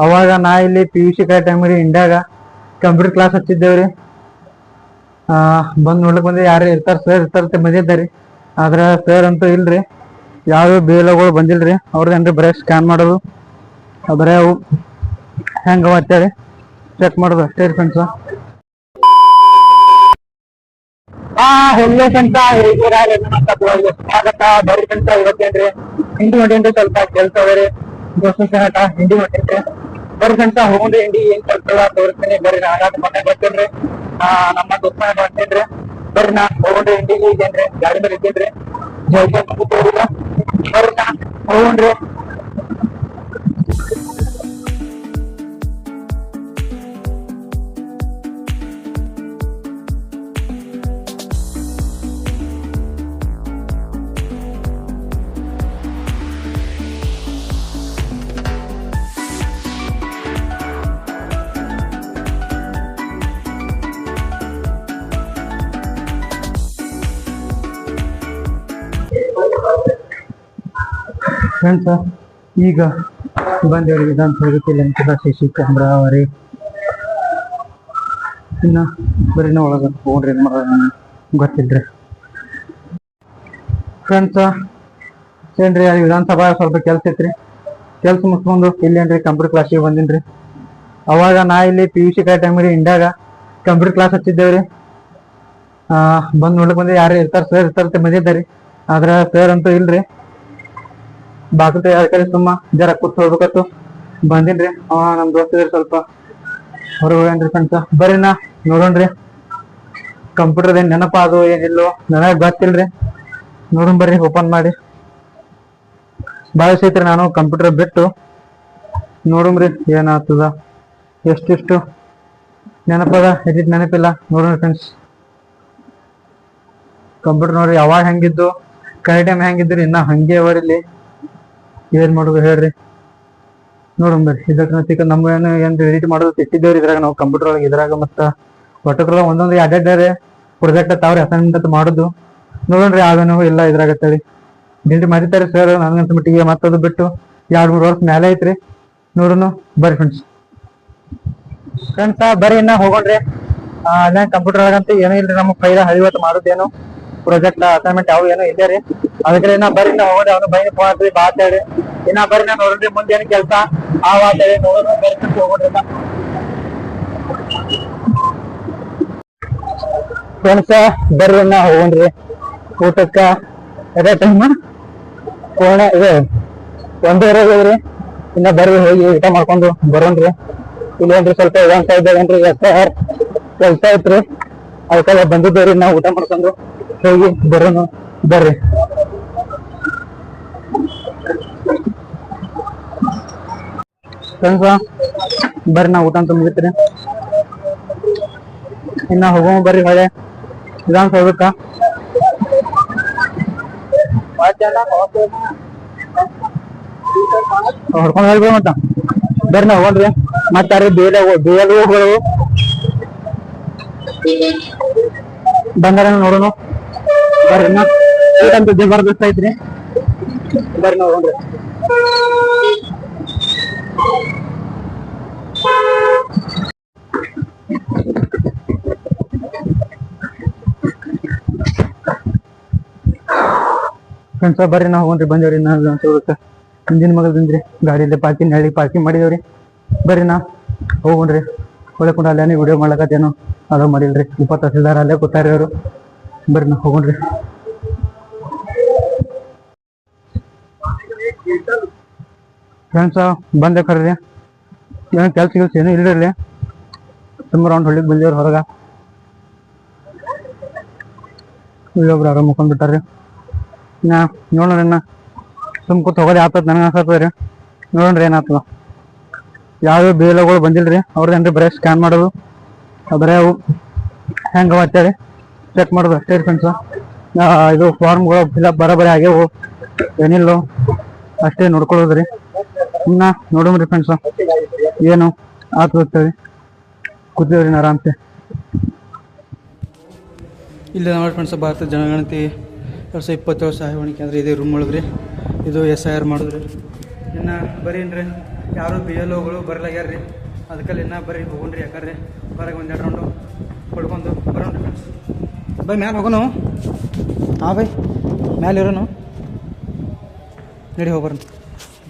ಅವಾಗ ನಾ ಇಲ್ಲಿ PUC ಕೈ ಟೈಮಿಗೆ ಇಂಡ್ಯಾಗ ಕಂಪ್ಯೂಟರ್ ಕ್ಲಾಸ್ ಹಚ್ಚಿದ್ದೇವ್ರಿ. ಬಂದು ನೋಡ್ಲಿಕ್ಕೆ ಬಂದೆ ಯಾರು ಇರ್ತಾರೆ ಸರ್ ಇರ್ತಾರಂತ ಬಂದಿದ್ದಾರೆ. ಆದ್ರೆ ಸರ್ ಅಂತೂ ಇಲ್ರಿ, ಯಾವ ಬೇಲಗಳು ಬಂದಿಲ್ರಿ. ಅವ್ರದ್ದೇನ್ರಿ ಬರೀ ಸ್ಕ್ಯಾನ್ ಮಾಡೋದು, ಬರೀ ಅವು ಹೆಂಗ ಅಂತೇಳಿ ಚೆಕ್ ಮಾಡೋದು ಅಷ್ಟೇ ರೀ ಫ್ರೆಂಡ್ಸ್. ಹೆಲ್ಲೆ ಫ್ರೆಂಡ್ಸ, ಹೇಗಿರ ಸ್ವಾಗತ. ಬರ್ರಿ ಫ್ರೆಂಡ್ಸ, ಇವತ್ತೇನ್ರಿ ಹಿಂಡಿ ಹೊಂಟೇನ್ರಿ, ಸ್ವಲ್ಪ ಕೆಲಸ ಅವರಿ ದೋಸ್ತ ಸಹಟ ಹಿಂಡಿ ಹೊಂಟೇನ್ರಿ. ಬರ್ರಿ ಫ್ರೆಂಡ್ಸ, ಹೋಗ್ರಿ ಹಿಂಡಿ ಏನ್ ಕಲ್ತದ ತೋರಿಸ್ತೀನಿ. ಬರ್ರಿ ನಾಗಾದ ಮನೆ ಬರ್ತೇನ್ರಿ, ನಮ್ಮ ದೋಸ್ತ ಬರ್ತೇನ್ರಿ. ಬರ್ರಿ ನಾ ಹೋಗ್ರಿ ಹಿಂಡಿಗೆ ಇದ್ದೇನ್ರಿ, ಗಾಡಿ ಮೇಲೆ ಇದ್ದೇನ್ರಿ. ಬರ್ರಿ ನಾ ಹೋಗ್ರಿ. ಫ್ರೆಂಡ್ಸ್, ಈಗ ಬಂದೇವ್ರಿ ವಿಧಾನಸೌಧಕ್ಕೆ. CC ಕ್ಯಾಮ್ರಾ ಅವರಿ ಇನ್ನ ಬರೀ ಒಳಗ ಹೋಗ್ರಿ ಗೊತ್ತಿಲ್ರಿ ಫ್ರೆಂಡ್ಸ್. ಏನ್ರಿ ಅಲ್ಲಿ ವಿಧಾನಸಭಾ ಸ್ವಲ್ಪ ಕೆಲ್ಸ ಐತ್ರಿ. ಕೆಲ್ಸ ಮುಗಿಸ್ಕೊಂಡು ಇಲ್ಲೇನ್ರಿ ಕಂಪ್ಯೂಟರ್ ಕ್ಲಾಸಿಗೆ ಬಂದಿನ್ರಿ. ಅವಾಗ ನಾ ಇಲ್ಲಿ PUC ಕೈ ಟೈಮಿಗೆ ಇಂಡ್ಯಾಗ ಕಂಪ್ಯೂಟರ್ ಕ್ಲಾಸ್ ಹಚ್ಚಿದ್ದೇವ್ರಿ. ಬಂದು ನೋಡ್ಲಿಕ್ಕೆ ಬಂದೆ ಯಾರು ಇರ್ತಾರೆ ಸರ್ ಇರ್ತಾರಂತ ಬಂದಿದ್ದಾರೆ. ಆದ್ರೆ ಸರ್ ಅಂತೂ ಇಲ್ರಿ, ಬಾಕಿ ಯಾಕಡೆ ಸುಮ್ಮ ಜರ ಕೂತ್ ಹೋಗ್ಬೇಕತ್ತು ಬಂದಿನ್ರಿ. ನಮ್ ದೋಸ್ತಿದ್ರಿ ಸ್ವಲ್ಪ ಹೊರಗೆ ಹೋಗ್ಯಾನ್ರಿ ಫ್ರೆಂಡ್ಸ್. ಬರ್ರಿ ನಾ ನೋಡೋಣ್ರಿ ಕಂಪ್ಯೂಟರ್ ಏನ್ ನೆನಪ ಅದು ಏನಿಲ್ಲೋ ನನಗ್ ಗೊತ್ತಿಲ್ರಿ. ನೋಡೋಣ ಬರ್ರಿ, ಓಪನ್ ಮಾಡಿ ಭಾಳ ನಾನು ಕಂಪ್ಯೂಟರ್ ಬಿಟ್ಟು ನೋಡಮ್ರಿ ಏನಾಗ್ತದ, ಎಷ್ಟಿಷ್ಟು ನೆನಪದ ಎಷ್ಟಿಟ್ಟು ನೆನಪಿಲ್ಲ ನೋಡೋಣ ಫ್ರೆಂಡ್ಸ್. ಕಂಪ್ಯೂಟರ್ ನೋಡ್ರಿ ಯಾವಾಗ ಹೆಂಗಿದ್ದು ಕೈ ಟೈಮ್ ಹೆಂಗಿದ್ರಿ ಇನ್ನ ಹಂಗೆ ಅವರಿಲ್ಲಿ. ಏನ್ ಮಾಡೋದು ಹೇಳ್ರಿ, ನೋಡೋಣ ಬರ್ರಿ. ಇದಕ್ಕೆ ನಮ್ಮ ಏನ್ ಎಡಿಟ್ ಮಾಡೋದು ಇಟ್ಟಿದ್ದೇವ್ರಿ ಇದ್ರಾಗ ನಾವು ಕಂಪ್ಯೂಟರ್ ಒಳಗೆ. ಇದ್ರಾಗ ಮತ್ತ ಒಟ್ಟಕ್ರಲ್ಲ ಒಂದೊಂದು ಎರಡೆರಡು ಪ್ರೊಜೆಕ್ಟ್ ತಾವ್ರಿ ಅಸೈನ್ಮೆಂಟ್ ಮಾಡೋದು. ನೋಡೋಣ್ರಿ ಆಗನೋ ಇಲ್ಲ ಇದ್ರಾಗ ತಳಿ ಡಿಲೀಟ್ ಮಾಡಿರ್ತಾರೆ ಸರ್ ನನಗಂತ ಮಟ್ಟಿಗೆ. ಮತ್ತದು ಬಿಟ್ಟು 2-3 ವರ್ಷ ಮೇಲೆ ಐತ್ರಿ. ನೋಡೋಣ ಬರ್ರಿ ಫ್ರೆಂಡ್ಸ್. ಬರ್ರಿ ಇನ್ನ ಹೋಗೋಣ್ರಿ. ಅಲ್ಲೇ ಕಂಪ್ಯೂಟರ್ ಒಳಗಂತ ಏನೂ ಇಲ್ರಿ, ನಮ್ಗೆ ಫೈಲ ಇವತ್ತು ಮಾಡೋದೇನು ಪ್ರೊಜೆಕ್ಟ್ ಅಸೈನ್ಮೆಂಟ್ ಯಾವ ಏನೋ ಇದೆ ರೀ. ಅದಕ್ಕೆ ಇನ್ನ ಬರ್ರಿ ಇನ್ನ ಹೋಗೋಣ. ಅವ್ನು ಬೈನ ಫೋನ್ ಬಾತ್ ಹೇಳಿ ಇನ್ನ ಬರ್ರಿ ನಾ ನೋಡ್ರಿ ಮುಂದೆ ಏನು ಕೆಲಸ ಆ ವಾತ ಹೇಳಿ ನೋಡೋಣ. ಬರ್ರಿ ಹೋಗೋಣ್ರಿ ಫ್ರೆಂಡ್ಸ್. ಬರ್ರಿ ಇನ್ನ ಹೋಗೋಣ್ರಿ ಊಟಕ್ಕ. ಅದೇ ಟೈಮ್ ಫೋನ್ ಇದೆ 1:30 ಇನ್ನ ಬರ್ರಿ ಹೋಗಿ ಊಟ ಮಾಡ್ಕೊಂಡು ಬರೋಣ್ರಿ. ಇಲ್ಲೇನ್ರಿ ಸ್ವಲ್ಪ ಇದಂತ ಇದ್ದೇವೇನ್ರಿ SIR ಕೆಲಸ ಐತ್ರಿ, ಅದಕ್ಕೆಲ್ಲ ಬಂದಿದ್ದೇವ್ರಿ. ನಾವು ಊಟ ಮಾಡ್ಕೊಂಡು ಹೋಗಿ ಬರೋಣ ಬರ್ರಿ. ಫ್ರೆಂಡ್ಸ್ ಬರ್ರಿ ನಾ ಊಟ ಅಂತ ಮುಗಿತ್ರಿ. ಇನ್ನ ಹೋಗೋಣ ಬರ್ರಿ ಹೊಳೆ ವಿಧಾನಸೌಧಕ್ಕ. ಹೊಡ್ಕೊಂಡ್ ಹೋಗ್ರಿ ಮತ್ತ ಬರ್ರಿ ನಾ ಹೋಗ್ರಿ. ಮತ್ತಾರಿ ಬೇಲಗಳು ಬಂದಾರ ನೋಡೋಣ ಬರ್ರಿ. ಊಟ ಅಂತ ಜಬರ್ದಸ್ತ್ ಐತ್ರಿ. ಬರ್ರಿ ನಾವು ಹೋಗ್ರಿ. ಫ್ರೆಂಡ್ಸ್ ಬರ್ರಿ ನಾವು ಹೋಗ್ರಿ. ಬಂದೇವ್ರಿ ನಾ ಹಿಂದಿನ ಮಗಲ್ದಿಂದ್ರಿ ಗಾಡಿಯಲ್ಲಿ ಪಾರ್ಕಿಂಗ್ ಮಾಡಿದೇವ್ರಿ. ಬರ್ರಿ ನಾ ಹೋಗ್ರಿ ಹೊಳಕೊಂಡು ಅಲ್ಲೇನೆ ವಿಡಿಯೋ ಮಾಡ್ಲಕತ್ತೇನು ಅದ ಮಾಡಿಲ್ರಿ. 20 ತಹಸೀಲ್ದಾರ್ ಅಲ್ಲೇ ಕೂತಾರಿ ಅವರು. ಬರ್ರಿ ನಾ ಹೋಗ್ರಿ. ಫ್ರೆಂಡ್ಸ್ ಬಂದೆ ಕರ್ರಿ, ಏನು ಕೆಲ್ಸ ಏನೂ ಇಲ್ರಿ. ತುಂಬ ರೌಂಡ್ ಹೊಳ್ಳಿಗೆ ಬಂದೇವ್ರಿ ಹೊರಗ. ಇಲ್ಲೊಬ್ರು ಯಾರೋ ಮುಕೊಂಡ್ ಬಿಟ್ಟಾರ್ರಿ. ನಾ ನೋಡೋಣ ಸುಮ್ ಕೂತ್ ಹೋಗೋದು ಆಗ್ತದ ನನಗೆ ಅನ್ಸತ್ತದ್ರಿ. ನೋಡೋಣ್ರಿ ಏನಾಗ್ತದ. ಯಾವ ಬೇಲಗಳು ಬಂದಿಲ್ರಿ. ಅವ್ರದ್ದೇನ್ರಿ ಬರೀ ಸ್ಕ್ಯಾನ್ ಮಾಡೋದು, ಬರೀ ಅವು ಹೆಂಗ ಅಂತೇಳಿ ಚೆಕ್ ಮಾಡೋದು ಅಷ್ಟೇ ರೀ ಫ್ರೆಂಡ್ಸ್. ಇದು ಫಾರ್ಮ್ಗಳು ಫಿಲಪ್ ಬರೋಬರಿ ಆಗ್ಯಾವು ಏನಿಲ್ಲೋ ಅಷ್ಟೇ ನೋಡ್ಕೊಳ್ಳೋದ್ರಿ. ಇನ್ನ ನೋಡೋಣ್ರಿ ಫ್ರೆಂಡ್ಸ್ ಏನು ಆಗ್ತದೆ ಕೂತಿವ್ರಿ ಆರಾಮ್ಸೆ. ಇಲ್ಲಿ ನೋಡಿ ಫ್ರೆಂಡ್ಸ್, ಭಾರತ ಜನಗಣತಿ 2027 ಸಹಾಯವಾಣಿ ಕೇಂದ್ರ ಇದೆ ರೂಮ್ ಒಳಗ್ರಿ. ಇದು SIR ಮಾಡಿದ್ರಿ. ಇನ್ನು ಬರೀನ್ರಿ ಯಾರು ಬಿ ಎಲ್ ಓಗಳು ಬರ್ಲಾಗ್ಯಾರ್ರಿ. ಅದಕ್ಕಲ್ಲಿ ಇನ್ನೂ ಬರ್ರಿ ಹೋಗೋಣ್ರಿ. ಯಾಕಂದ್ರೆ ಹೊರಗೆ ಒಂದೆರಡು ರೌಂಡು ಹೊಡ್ಕೊಂಡು ಬರೋಣ್ರಿ ಫ್ರೆಂಡ್ಸ್. ಬೈ ಮ್ಯಾಲೆ ಹೋಗೋನು. ಹಾಂ ಬೈ ಮ್ಯಾಲೆ ಇರೋನು ನಡಿ ಹೋಗ್ಬರೋಣ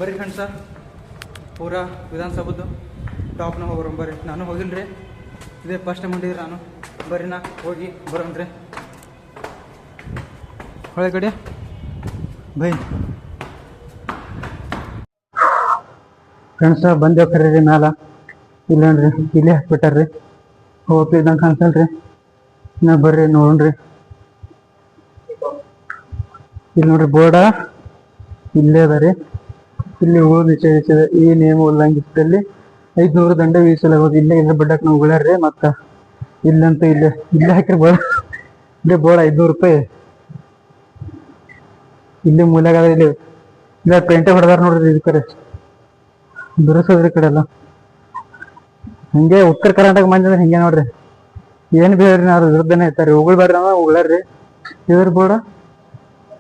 ಬರ್ರಿ ಫ್ರೆಂಡ್ಸ. ಪೂರಾ ವಿಧಾನಸೌಧದ್ದು ಟಾಪ್ನ ಹೋಗ್ಬರೋಣ ಬರ್ರಿ. ನಾನು ಹೋಗಿಲ್ಲ ರೀ, ಇದೇ ಫಸ್ಟ್ ಟೈಮ್ ಹೊಂಟಿದ್ರಿ ನಾನು. ಬರ್ರಿ ನಾ ಹೋಗಿ ಬರೋಣ್ರಿ ಹೊಳೆ ಕಡೆ ಬೈ. ಫ್ರೆಂಡ್ಸ ಬಂದೇವು ಖರೀ ರೀ ಮ್ಯಾಲ. ಇಲ್ಲೇನ್ರಿ ಇಲ್ಲೇ ಹಾಕ್ಬಿಟ್ಟಾರ್ರಿ, ಹೋಗ್ತಿದ್ದಂಗೆ ಕಾಣಿಸಲ್ರಿ. ನಾ ಬರ್ರಿ ನೋಡ್ರಿ. ಇಲ್ಲಿ ನೋಡ್ರಿ ಬೋರ್ಡ ಇಲ್ಲೇ ಅದ ರೀ. ಇಲ್ಲಿ ಉಳು ನಿಷೇಧಿಸಿದೆ. ಈ ನಿಯಮ ಉಲ್ಲಂಘಿಸಿದಲ್ಲಿ 500 ದಂಡ ವಿಧಿಸಲಾಗುವುದು. ಇಲ್ಲೇ ಇದ್ರ ಬಡ್ಡಕ್ಕೆ ನಾವು ಉಳ್ಯಾರ್ರಿ. ಮತ್ತು ಇಲ್ಲಂತೂ ಇಲ್ಲೇ ಹಾಕಿರಿ ಬೋರ್ಡ್. ಇಲ್ಲೇ ಬೋರ್ಡ್ 500 ರೂಪಾಯಿ. ಇಲ್ಲಿ ಮೂಲೆಗಾದ ಇಲ್ಲಿ ಇಲ್ಲ ಪೇಂಟೆ ಹೊಡೆದಾರ ನೋಡ್ರಿ. ಇದಕ್ಕೆ ಬಿರುಸೋದ್ರಿ ಕಡೆ ಎಲ್ಲ ಹಂಗೆ. ಉತ್ತರ ಕರ್ನಾಟಕ ಮಂದಿ ಅಂದ್ರೆ ಹಿಂಗೆ ನೋಡ್ರಿ. ಏನು ಬಿ ಹೇಳ್ರಿ ನಾವು ವಿರುದ್ಧನೇ ಇರ್ತಾರೆ. ಉಗುಳ್ಬೇಡ್ರಿ ಅಂದ್ರೆ ಉಗುಳ್ಯಾರ್ರಿ. ಇದ್ರ ಬೋರ್ಡ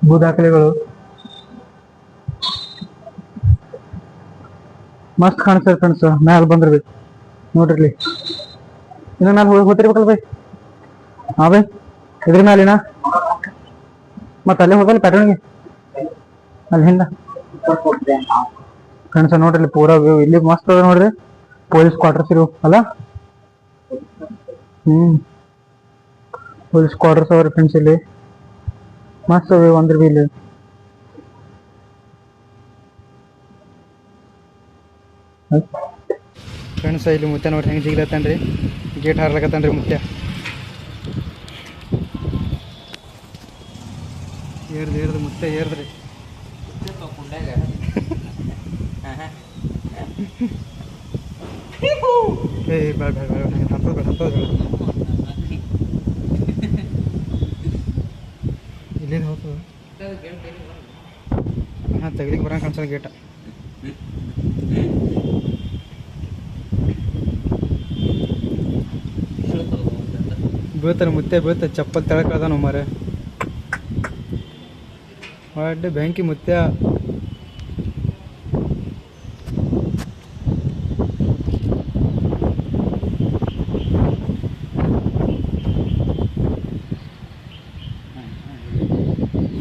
ಭೂ ದಾಖಲೆಗಳು ಮಸ್ತ್ ಕಾಣಿಸ್ತದೆ ಫ್ರೆಂಡ್ಸ್. ಮ್ಯಾಲ ಬಂದ್ರಿ ನೋಡ್ರಿ. ಇನ್ನ ಮ್ಯಾಲ ಹೋಗ್ತಿರ್ಬೇಕಲ್ಲ ಬೈ. ಹಾಂ ಬೈ ಇದ್ರ ಮ್ಯಾಲಿನ ಮತ್ತೆ ಅಲ್ಲೇ ಹೋಗಲ್ಲ ಪ್ಯಾಟರ್ನ್ಗೆ ಅಲ್ಲಿ ಹಿಂದ ಫ್ರೆಂಡ್ಸ್. ನೋಡ್ರಿ ಪೂರಾ ವ್ಯೂ ಇಲ್ಲಿ ಮಸ್ತ್ ಅದ ನೋಡ್ರಿ. ಪೊಲೀಸ್ ಕ್ವಾರ್ಟರ್ಸ್ ಇರು ಅಲ್ಲ. ಪೊಲೀಸ್ ಕ್ವಾರ್ಟರ್ಸ್ ಅವ್ರಿ ಫ್ರೆಂಡ್ಸ್. ಇಲ್ಲಿ ಮಸ್ತ್ ವ್ಯೂ ಅಂದ್ರ ಬಿ ಇಲ್ಲಿ. ಫ್ರೆಂಡ್ಸ್ ಇಲ್ಲಿ ಮುತ್ತೆ ನೋಡ್ರಿ ಹೆಂಗೆ ಜಿಗ್ಲತ್ತನ್ರಿ. ಗೇಟ್ ಹಾರ್ಲಕತ್ತನ್ರಿ ಮುತ್ತೆ. ಏರ್ದು ಮುತ್ತೆ ಏರ್ದ್ರಿ. ಏ ಬೇಡ ಇಲ್ಲಿಂದ ಹೋಗ್ತದ. ಹಾಂ ತೆಗಿಲಿಕ್ಕೆ ಬರಂಗೆ ಕಾಣಿಸೋದು ಗೇಟ. ಬೀಳ್ತಾನೆ ಮುತ್ತೆ ಬೀಳ್ತ. ಚಪ್ಪಲ್ ತೆಳಕ್ ಕಳ್ದಾನ ಮಾರೆ. ಒಳ್ಳೆ ಬ್ಯಾಂಕಿ ಮುತ್ಯ.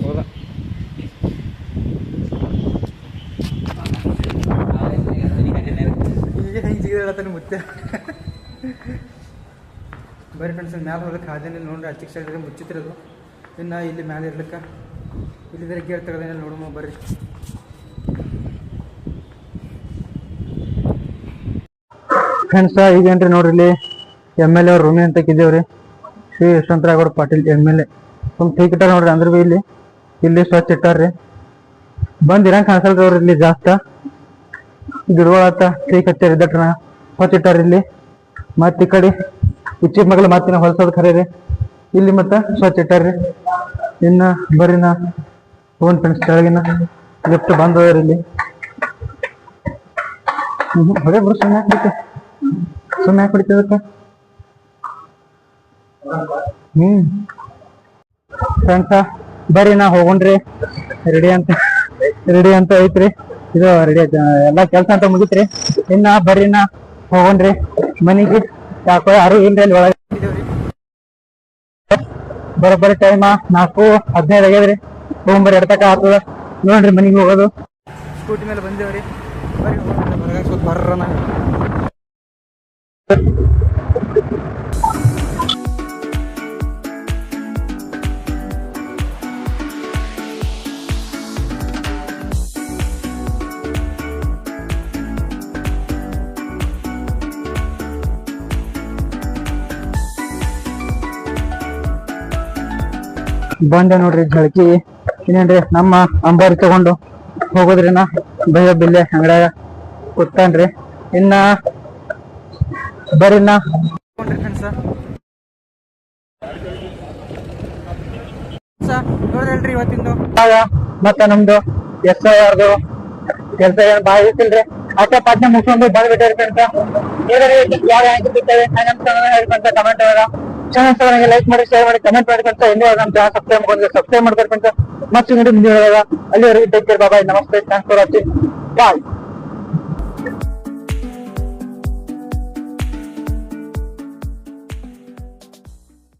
ಹೌದಾ ಈಗ ಹೆಂಗೆ ಜಿಗಿದಾಡತ್ತಾನೆ ಮುತ್ಯ. ಬರೀ ಫ್ರೆಂಡ್ಸ್ ಮ್ಯಾಲೆ ಹೋಗ್ಲಿಕ್ಕೆ ಹಾದೇನಿಲ್ಲ ನೋಡ್ರಿ. ಅಚ್ಚಿಗೆ ಸೈಡ್ ಮುಚ್ಚಿತ್ತಿರೋದು. ಇನ್ನು ಇಲ್ಲಿ ಮ್ಯಾಲೆ ಇರ್ಲಿಕ್ಕೆ ಇಲ್ಲಿದ್ರೆ ಗೇಟ್ ತೆಗೆದೇನಿಲ್ಲ ನೋಡಮ್ಮ ಬರ್ರಿ. ಫ್ರೆಂಡ್ಸ ಈಗೇನ್ರಿ ನೋಡ್ರಿ ಇಲ್ಲಿ MLA ಅವ್ರ ರೂಮಿ ಅಂತ ಇದ್ದೇವ್ರಿ. ಶ್ರೀ ಯಶವಂತರಾವ್ ಪಾಟೀಲ್ MLA. ಸ್ವಲ್ಪ ಟೀಕ್ ಇಟ್ಟಾರ ನೋಡ್ರಿ. ಅಂದ್ರೆ ಬಿ ಇಲ್ಲಿ ಸ್ವಚ್ಛ ಇಟ್ಟಾರ್ರಿ. ಬಂದ್ ಇರಂಗ್ ಕಾಣಿಸಲ್ರಿ ಅವ್ರು ಇಲ್ಲಿ ಜಾಸ್ತ. ಗಿಡಗಳತ್ತ ಟೀಕ್ ಹಚ್ಚಾರ ಇದ್ದಟ್ರ ಸ್ವಚ್ಛ ಇಟ್ಟಾರ ಇಲ್ಲಿ. ಮತ್ತೆ ಈ ಕಡೆ ಚಿಕ್ಕ ಮಗಲು ಮತ್ತಿನ ಹೊಲಸೋದು ಖರೀ ರೀ. ಇಲ್ಲಿ ಮತ್ತೆ ಸ್ವಚ್ಛ ಇಟ್ಟಾರ್ರಿ. ಇನ್ನ ಬರ್ರಿನ ಫೋನ್ ಫ್ರೆಂಡ್ಸ್ ಕೆಳಗಿನ ಲಿಫ್ಟ್ ಬಂದ್ ಹೋದ್ರಿ ಇಲ್ಲಿ. ಹೊಡೆ ಬಿಡು ಸುಮ್ಮನೆ ಹಾಕ್ಬಿಟ್ಟು ಸುಮ್ಮನೆ ಹಾಕ್ಬಿಡ್ತೀವಿ ಅದಕ್ಕೆ. ಫ್ರೆಂಡ್ಸ ಬರ್ರಿ ನಾ ಹೋಗೋಣ್ರಿ. ರೆಡಿ ಅಂತ ಐತ್ರಿ. ಇದು ರೆಡಿ ಆಯ್ತು ಎಲ್ಲ ಕೆಲಸ ಅಂತ ಮುಗಿತ್ರಿ. ಇನ್ನ ಬರ್ರಿ ನಾ ಹೋಗೋಣ್ರಿ ಮನೆಗೆ. ಯಾಕೋ ಯಾರು ಇಲ್ರಿ ಅಲ್ಲಿ ಒಳಗೆ. ಬರೋಬ್ಬರಿ ಟೈಮ 4:15 ಆಗ್ಯದ್ರಿ. ಹೋಗ್ಬರ್ರಿ 2 ತನಕ ಆಗ್ತದ ನೋಡ್ರಿ ಮನೆಗೆ ಹೋಗೋದು. ಸ್ಕೂಟಿ ಮೇಲೆ ಬಂದೇವ್ರಿ. ಬರ್ರಿ ಹೊರಗೆ ಸ್ವಲ್ಪ ಬರ್ರನ. ಬಂದೆ ನೋಡ್ರಿ ಝಳಕಿ. ಇನ್ನೇನ್ರಿ ನಮ್ಮ ಅಂಬಾರಿ ತಗೊಂಡು ಹೋಗೋದ್ರಿನ ಬಯ್ಯ ಬಿಲ್ಲೆ ಅಂಗಡ್ಯಾಗ ಕೂತಾನ್ರಿ. ಇನ್ನ ಬರೀನ ನೋಡ್ರಿ ಇವತ್ತಿಂದು ಮತ್ತ ನಮ್ದು SIR ಕೆಲಸ ಏನ್ ಬಾಳ ಇರ್ತಿಲ್ರಿ. ಅಷ್ಟೇ ಪಾಠ ಮುಗಿಸ್ಕೊಂಡು ಬಂದ್ಬಿಟ್ಟಾರಿ ಫ್ರೆಂಡ್ಸ. ಯಾವ ಹೇಳ್ಕೊಂತ ಕಮೆಂಟ್ ಒಳಗ ಚಾನಲ್ ಲೈಕ್ ಮಾಡಿ, ಶೇರ್ ಮಾಡಿ, ಕಮೆಂಟ್ ಮಾಡ್ಕೊಂತ ಇನ್ನೂ ನಮ್ಮ ಚಾನಲ್ ಸಬ್ಸ್ಕ್ರೈಬ್ ಮಾಡ್ಕೊಂತ ಮತ್ತೆ ಮುಂದೆ ಅಲ್ಲಿವರೆಗೆ ಟೇಕ್ ಕೇರ್. ಬಾಯ್. ನಮಸ್ತೆ. Thanks for watching. ಬಾಯ್.